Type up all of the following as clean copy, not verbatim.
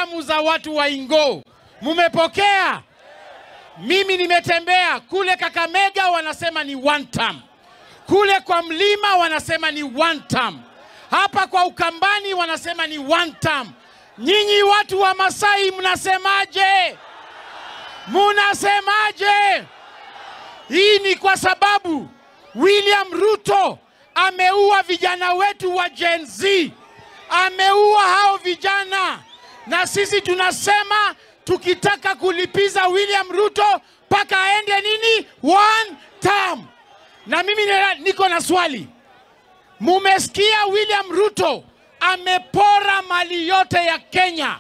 salamu za watu wa Ingo. Mumepokea? Mimi nimetembea kule Kakamega, wanasema ni one term. Kule kwa mlima wanasema ni one term. Hapa kwa Ukambani wanasema ni one term. Nyinyi watu wa Masai mnasemaje? Munasemaje? Hii ni kwa sababu William Ruto ameua vijana wetu wa Gen Z. Ameua hao vijana. Na sisi tunasema tukitaka kulipiza William Ruto paka aende nini? One term. Na mimi niko na swali. Mumesikia William Ruto amepora mali yote ya Kenya.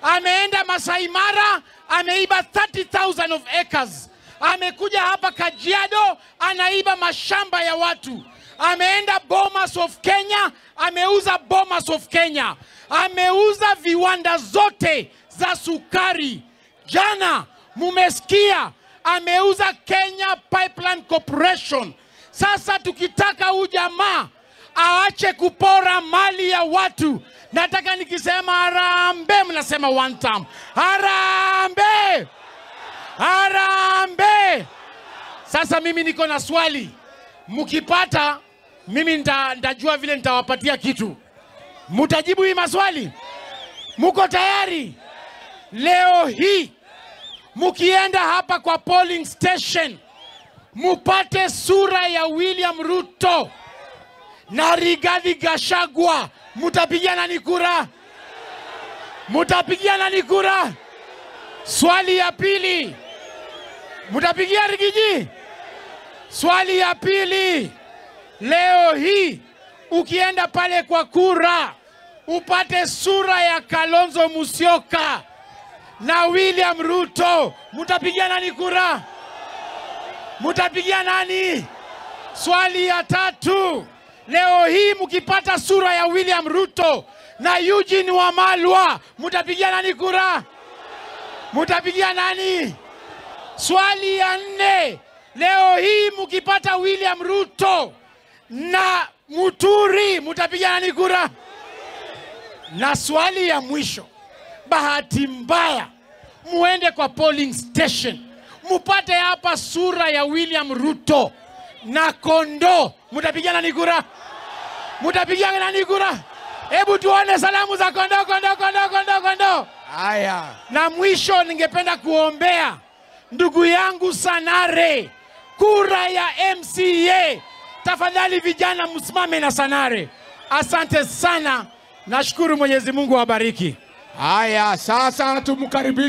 Ameenda Masai Mara, ameiba 30,000 of acres. Amekuja hapa Kajiado, anaiba mashamba ya watu. Ameenda Bomas of Kenya, ameuza Bomas of Kenya. Ameuza viwanda zote za sukari. Jana mumesikia ameuza Kenya Pipeline Corporation. Sasa tukitaka ujamaa aache kupora mali ya watu, nataka nikisema harambe mnasema one time. Harambe! Harambe! Sasa mimi niko na swali. Mkipata mimi nitajua vile nitawapatia kitu. Mutajibu hii maswali? Muko tayari? Leo hii mukienda hapa kwa polling station, mupate sura ya William Ruto na Rigathi Gachagua, mutapigia nani kura? Mutapigia nani kura? Swali ya pili, mutapigia Rigiji? Swali ya pili, leo hii ukienda pale kwa kura upate sura ya Kalonzo Musyoka na William Ruto, mutapigia nani kura? Mutapigia nani? Swali ya tatu, leo hii mkipata sura ya William Ruto na Eugene Wamalwa, mutapigia nani kura? Mutapigia nani? Swali ya nne, leo hii mkipata William Ruto na Muturi, mutapigia nani kura? Na swali ya mwisho, bahati mbaya muende kwa polling station, mupate hapa sura ya William Ruto na Kondo, mutapigia nani kura? Mutapigia nani kura? Hebu tuone salamu za Kondo, Kondo, Kondo, Kondo, Kondo. Haya. Na mwisho ningependa kuombea ndugu yangu Sanare kura ya MCA. Tafadhali vijana msimame na Sanare. Asante sana. Nashukuru, Mwenyezi Mungu awabariki. Haya, sasa tumkaribishe